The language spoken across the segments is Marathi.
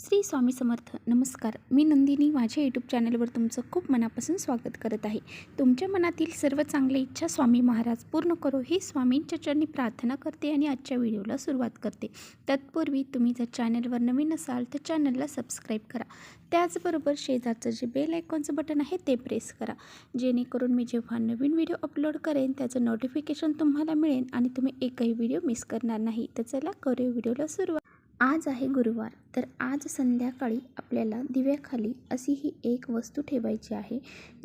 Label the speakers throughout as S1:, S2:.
S1: श्री स्वामी समर्थ. नमस्कार, मी नंदिनी. माझ्या यूट्यूब चॅनलवर तुमचं खूप मनापासून स्वागत करत आहे. तुमच्या मनातील सर्व चांगल्या इच्छा स्वामी महाराज पूर्ण करो ही स्वामींच्या चरणी प्रार्थना करते आणि आजच्या व्हिडिओला सुरुवात करते. तत्पूर्वी तुम्ही जर चॅनलवर नवीन असाल तर चॅनलला सबस्क्राईब करा. त्याचबरोबर शेजारचं जे बेल आयकॉनचं बटन आहे ते प्रेस करा, जेणेकरून मी जेव्हा नवीन व्हिडिओ अपलोड करेन त्याचं नोटिफिकेशन तुम्हाला मिळेल आणि तुम्ही एकही व्हिडिओ मिस करणार नाही. तर चला करूया व्हिडिओला सुरुवात. आज आहे गुरुवार, तर आज संध्याकाळी आपल्याला दिव्याखाली अशी ही एक वस्तू ठेवायची आहे,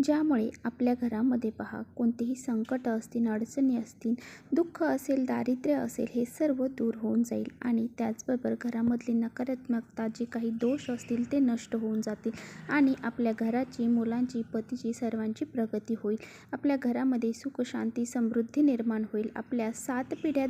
S1: ज्यामुळे आपल्या घरामध्ये पहा कोणतेही संकट असतील, अडचणी असतील, दुःख असेल, दारिद्र्य असेल, हे सर्व दूर होऊन जाईल आणि त्याचबरोबर घरामधली नकारात्मकता, जे काही दोष असतील ते नष्ट होऊन जातील आणि आपल्या घराची, मुलांची, पतीची, सर्वांची प्रगती होईल. आपल्या घरामध्ये सुख, शांती, समृद्धी निर्माण होईल. आपल्या 7 पिढ्या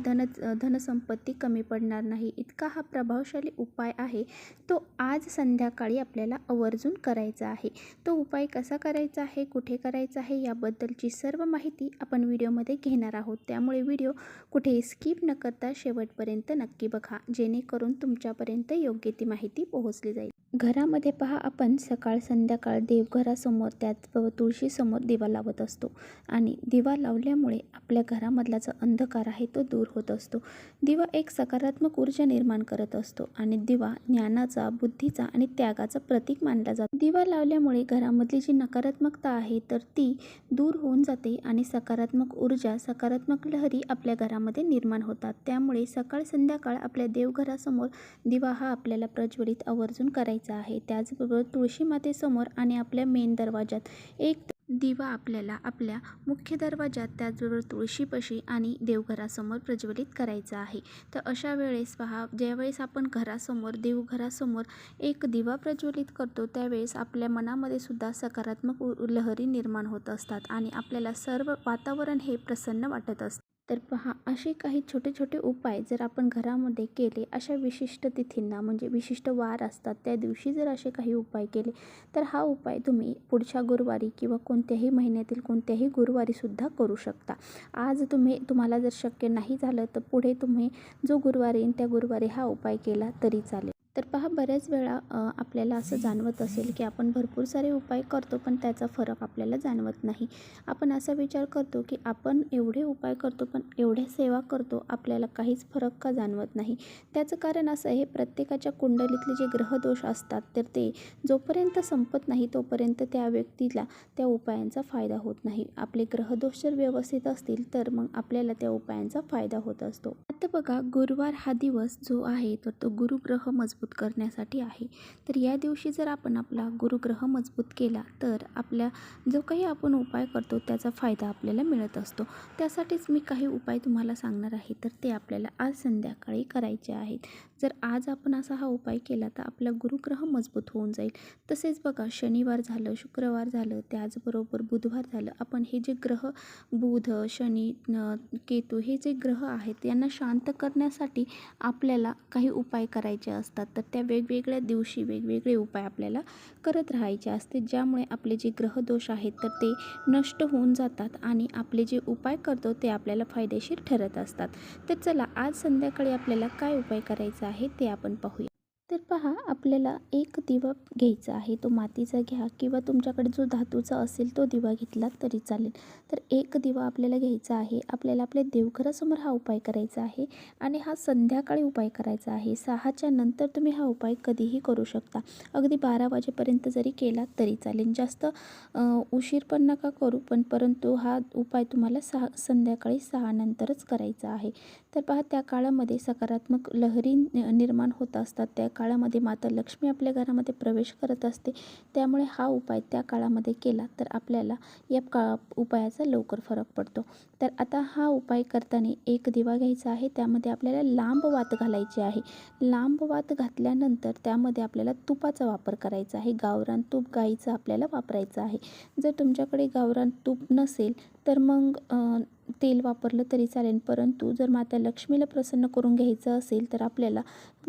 S1: धनसंपत्ती कमी पडणार नाही. इतका हा प्रभावशाली उपाय आहे. तो आज संध्याकाळी आपल्याला आवर्जून करायचा आहे. तो उपाय कसा करायचा आहे, कुठे करायचा आहे, याबद्दलची सर्व माहिती आपण व्हिडिओमध्ये घेणार आहोत. त्यामुळे व्हिडिओ कुठेही स्किप न करता शेवटपर्यंत नक्की बघा, जेणेकरून तुमच्यापर्यंत योग्य ती माहिती पोहोचली जाईल. घरामध्ये पहा, आपण सकाळ संध्याकाळ देवघरासमोर, त्याचबरोबर तुळशीसमोर दिवा लावत असतो आणि दिवा लावल्यामुळे आपल्या घरामधला जो अंधकार आहे तो दूर होत असतो. दिवा एक सकारात्मक ऊर्जा निर्माण करत असतो आणि दिवा ज्ञानाचा, बुद्धीचा आणि त्यागाचा प्रतीक मानला जातो. दिवा लावल्यामुळे घरामधली जी नकारात्मकता आहे तर ती दूर होऊन जाते आणि सकारात्मक ऊर्जा, सकारात्मक लहरी आपल्या घरामध्ये निर्माण होतात. त्यामुळे सकाळ संध्याकाळ आपल्या देवघरासमोर दिवा हा आपल्याला प्रज्वलित आवर्जून करायचा आहे. त्याचबरोबर तुळशी मातेसमोर आणि आपल्या मेन दरवाजात एक दिवा आपल्याला आपल्या मुख्य दरवाजात, त्याचबरोबर तुळशीपाशी आणि देवघरासमोर प्रज्वलित करायचा आहे. तर अशा वेळेस पहा, ज्यावेळेस आपण घरासमोर, देवघरासमोर एक दिवा प्रज्वलित करतो त्यावेळेस आपल्या मनामध्ये सुद्धा सकारात्मक लहरी निर्माण होत असतात आणि आपल्याला सर्व वातावरण हे प्रसन्न वाटत असते. तर पहा, असे काही छोटे छोटे उपाय जर आपण घरामध्ये केले, अशा विशिष्ट तिथींना, म्हणजे विशिष्ट वार असतात त्या दिवशी जर असे काही उपाय केले, तर हा उपाय तुम्ही पुढच्या गुरुवारी किंवा कोणत्याही महिन्यातील कोणत्याही गुरुवारी सुद्धा करू शकता. आज तुम्हाला जर शक्य नाही झालं तर पुढे तुम्ही जो गुरुवार येईल त्या गुरुवारी हा उपाय केला तरी चालेल. तर पहा, बऱ्याच वेळा आपल्याला असं जाणवत असेल की आपण भरपूर सारे उपाय करतो पण त्याचा फरक आपल्याला जाणवत नाही. आपण असा विचार करतो की आपण एवढे उपाय करतो पण एवढ्या सेवा करतो, आपल्याला काहीच फरक का जाणवत नाही. त्याचं कारण असं आहे, प्रत्येकाच्या कुंडलीतले जे ग्रहदोष असतात तर ते जोपर्यंत संपत नाही तोपर्यंत त्या व्यक्तीला त्या उपायांचा फायदा होत नाही. आपले ग्रहदोष जर व्यवस्थित असतील तर मग आपल्याला त्या उपायांचा फायदा होत असतो. आता बघा, गुरुवार हा दिवस जो आहे तर तो गुरुग्रह मजबूत करण्यासाठी आहे. तर या दिवशी जर आपण आपला गुरुग्रह मजबूत केला तर आपल्या जो काही आपण उपाय करतो त्याचा फायदा आपल्याला मिळत असतो. त्यासाठीच मी काही उपाय तुम्हाला सांगणार आहे, तर ते आपल्याला आज संध्याकाळी करायचे आहेत. जर आज आपण असा हा उपाय केला तर आपला गुरुग्रह मजबूत होऊन जाईल. तसेच बघा, शनिवार झालं, शुक्रवार झालं, त्याचबरोबर बुधवार झालं, आपण हे जे ग्रह बुध, शनी, केतू हे जे ग्रह आहेत यांना शांत करण्यासाठी आपल्याला काही उपाय करायचे असतात. तर त्या वेगवेगळ्या दिवशी वेगवेगळे उपाय आपल्याला करत राहायचे असते, ज्यामुळे आपले जे ग्रहदोष आहेत तर ते नष्ट होऊन जातात आणि आपले जे उपाय करतो ते आपल्याला फायदेशीर ठरत असतात. तर चला, आज संध्याकाळी आपल्याला काय उपाय करायचा आहे ते आपण पाहूया. तर पहा, आपल्याला एक दिवा घ्यायचा आहे. तो मातीचा घ्या किंवा तुमच्याकडे जो धातूचा असेल तो दिवा घेतला तरी चालेल. तर एक दिवा आपल्याला घ्यायचा आहे. आपल्याला आपल्या देवघरासमोर हा उपाय करायचा आहे आणि हा संध्याकाळी उपाय करायचा आहे. 6च्या नंतर तुम्ही हा उपाय कधीही करू शकता. अगदी 12 वाजेपर्यंत जरी केला तरी चालेल. जास्त उशीर पण नका करू, परंतु हा उपाय तुम्हाला संध्याकाळी 6 नंतरच करायचा आहे. तर पहा, त्या काळामध्ये सकारात्मक लहरी निर्माण होत असतात. त्या काळामध्ये माता लक्ष्मी आपल्या घरामध्ये प्रवेश करत असते. त्यामुळे हा उपाय त्या काळामध्ये केला तर आपल्याला या उपायाचा लवकर फरक पडतो. तर आता हा उपाय करताना एक दिवा घ्यायचा आहे. त्यामध्ये आपल्याला लांब वात घालायची आहे. लांब वात घातल्यानंतर त्यामध्ये आपल्याला तुपाचा वापर करायचा आहे. गावरान तूप गाईचं आपल्याला वापरायचं आहे. जर तुमच्याकडे गावरान तूप नसेल तर मग तेल वापरलं तरी चालेल, परंतु जर माता लक्ष्मीला प्रसन्न करून घ्यायचं असेल तर आपल्याला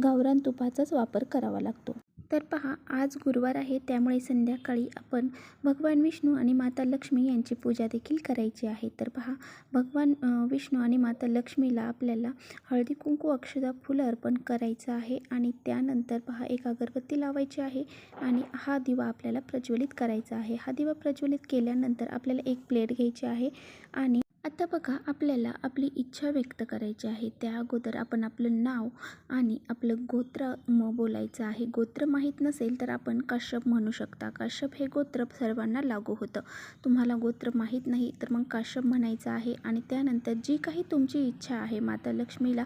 S1: गावरान तुपाचाच वापर करावा लागतो. तर पहा, आज गुरुवार आहे, त्यामुळे संध्याकाळी आपण भगवान विष्णू आणि माता लक्ष्मी यांची पूजा देखील करायची आहे. तर पहा, भगवान विष्णू आणि माता लक्ष्मीला आपल्याला हळदी कुंकू अक्षदा फुलं अर्पण करायचं आहे आणि त्यानंतर पहा एक अगरबत्ती लावायची आहे आणि हा दिवा आपल्याला प्रज्वलित करायचा आहे. हा दिवा प्रज्वलित केल्यानंतर आपल्याला एक प्लेट घ्यायची आहे आणि आता बघा, आपल्याला आपली इच्छा व्यक्त करायची आहे. त्या अगोदर आपण आपलं नाव आणि आपलं गोत्र बोलायचं आहे. गोत्र माहीत नसेल तर आपण काश्यप म्हणू शकता. काश्यप हे गोत्र सर्वांना लागू होतं. तुम्हाला गोत्र माहीत नाही तर मग काश्यप म्हणायचं आहे आणि त्यानंतर जी काही तुमची इच्छा आहे माता लक्ष्मीला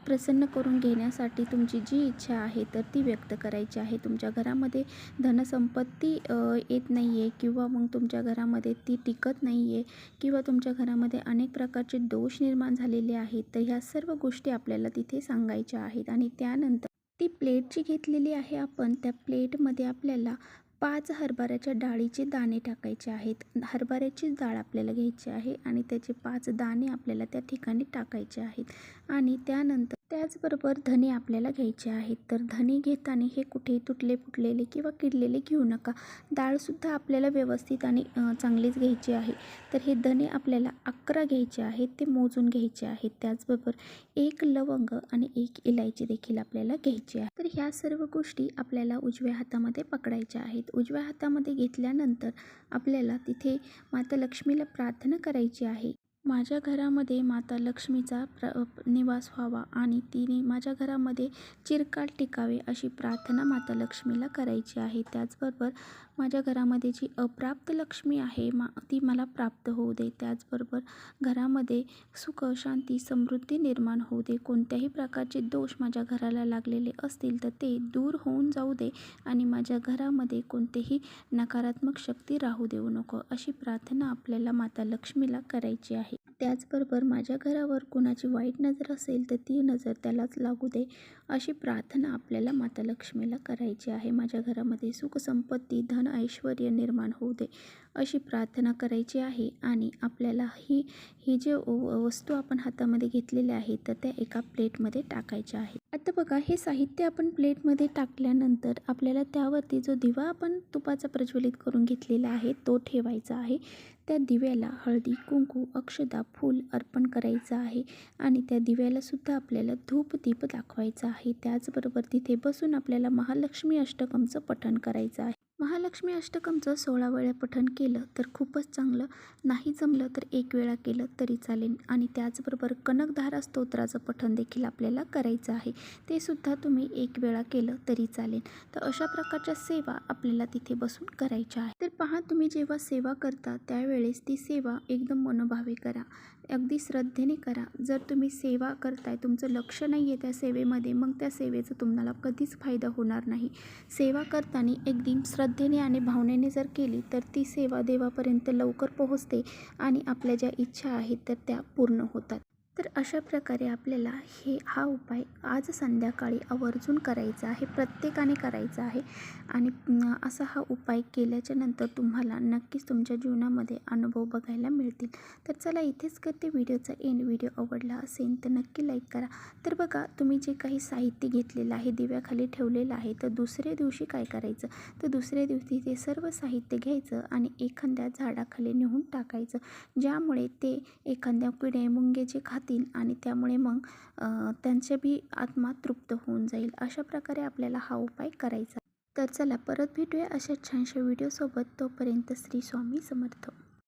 S1: प्रसन्न करून घेण्यासाठी तुमची जी इच्छा आहे तर ती व्यक्त करायची आहे. तुमच्या घरामध्ये धनसंपत्ती येत नाही आहे किंवा मग तुमच्या घरामध्ये ती टिकत नाही आहे किंवा तुमच्या घरामध्ये अनेक प्रकारचे दोष निर्माण झालेले आहेत, तर ह्या सर्व गोष्टी आपल्याला तिथे सांगायच्या आहेत. आणि त्यानंतर ती प्लेट जी घेतलेली आहे आपण, त्या प्लेटमध्ये आपल्याला 5 हरभऱ्याच्या डाळीचे दाणे टाकायचे आहेत. हरभऱ्याची डाळ आपल्याला घ्यायची आहे आणि त्याचे 5 दाणे आपल्याला त्या ठिकाणी टाकायचे आहेत आणि त्यानंतर त्याचबरोबर धने आपल्याला घ्यायचे आहेत. तर धने घेताना हे कुठे तुटले फुटलेले किंवा किडलेले घेऊ नका. डाळसुद्धा आपल्याला व्यवस्थित आणि चांगलीच घ्यायची आहे. तर हे धने आपल्याला 11 घ्यायचे आहेत, ते मोजून घ्यायचे आहेत. त्याचबरोबर 1 लवंग आणि 1 इलायची देखील आपल्याला घ्यायची आहे. तर ह्या सर्व गोष्टी आपल्याला उजव्या हातामध्ये पकडायच्या आहेत. उजव्या हातामध्ये घेतल्यानंतर आपल्याला तिथे माता लक्ष्मीला प्रार्थना करायची आहे. माझ्या घरामध्ये माता लक्ष्मीचा निवास व्हावा आणि तिने माझ्या घरामध्ये चिरकाल टिकावे अशी प्रार्थना माता लक्ष्मीला करायची आहे. त्याचबरोबर माझ्या घरामध्ये जी अप्राप्त लक्ष्मी आहे ती मला प्राप्त होऊ दे. त्याचबरोबर घरामध्ये सुख शांती समृद्धी निर्माण होऊ दे. कोणत्याही प्रकारचे दोष माझ्या घराला लागलेले असतील तर ते दूर होऊन जाऊ दे आणि माझ्या घरामध्ये कोणतेही नकारात्मक शक्ती राहू देऊ नको अशी प्रार्थना आपल्याला माता लक्ष्मीला करायची आहे. त्याचबरोबर माझ्या घरावर कोणाची वाईट नजर असेल तर ती नजर त्यालाच लागू दे अशी प्रार्थना आपल्याला माता लक्ष्मीला करायची आहे. माझ्या घरामध्ये सुख संपत्ती धन ऐश्वर्य निर्माण होऊ दे अशी प्रार्थना करायची आहे आणि आपल्याला ही जे वस्तू आपण हातामध्ये घेतलेल्या आहेत तर त्या एका प्लेटमध्ये टाकायच्या आहेत. आता बघा, हे साहित्य आपण प्लेटमध्ये टाकल्यानंतर आपल्याला त्यावरती जो दिवा आपण तुपाचा प्रज्वलित करून घेतलेला आहे तो ठेवायचा आहे. त्या दिव्याला हळदी कुंकू अक्षदा फूल अर्पण करायचं आहे आणि त्या दिव्याला सुद्धा आपल्याला धूप दीप दाखवायचा आहे. त्याचबरोबर तिथे बसून आपल्याला महालक्ष्मी अष्टकमचं पठण करायचं आहे. महालक्ष्मी अष्टकमचं 16 वेळा पठण केलं तर खूपच चांगलं. नाही जमलं तर 1 वेळा केलं तरी चालेल आणि त्याचबरोबर कनकधारा स्तोत्राचं पठण देखील आपल्याला करायचं आहे. ते सुद्धा तुम्ही 1 वेळा केलं तरी चालेल. तर अशा प्रकारच्या सेवा आपल्याला तिथे बसून करायच्या आहे. तर पहा, तुम्ही जेव्हा सेवा करता त्यावेळेस ती सेवा एकदम मनोभावे करा, अगदी श्रद्धेने करा. जर तुम्ही सेवा करताय, तुमचं लक्ष नाही आहे त्या सेवेमध्ये, मग त्या सेवेचा तुम्हाला कधीच फायदा होणार नाही. सेवा करताना एकदम श्रद्धेने आणि भावनेने जर केली तर ती सेवा देवापर्यंत लवकर पोहोचते आणि आपल्या ज्या इच्छा आहेत तर त्या पूर्ण होतात. तर अशा प्रकारे आपल्याला हा उपाय आज संध्याकाळी आवर्जून करायचा आहे, प्रत्येकाने करायचा आहे आणि असा हा उपाय केल्याच्या नंतर तुम्हाला नक्कीच तुमच्या जीवनामध्ये अनुभव बघायला मिळतील. तर चला, इथेच करते व्हिडिओचा एंड. व्हिडिओ आवडला असेल तर नक्की लाईक करा. तर बघा, तुम्ही जे काही साहित्य घेतलेलं आहे दिव्याखाली ठेवलेलं आहे, तर दुसऱ्या दिवशी काय करायचं, तर दुसऱ्या दिवशी ते सर्व साहित्य घ्यायचं आणि एखाद्या झाडाखाली नेऊन टाकायचं, ज्यामुळे ते एखाद्या किडे मुंगे जे खातील आणि त्यामुळे मग त्यांचे बी आत्मा तृप्त होऊन जाईल. अशा प्रकारे आपल्याला हा उपाय करायचा. तर चला, परत भेटूया अशा छानशा व्हिडिओसोबत. तोपर्यंत श्री स्वामी समर्थ.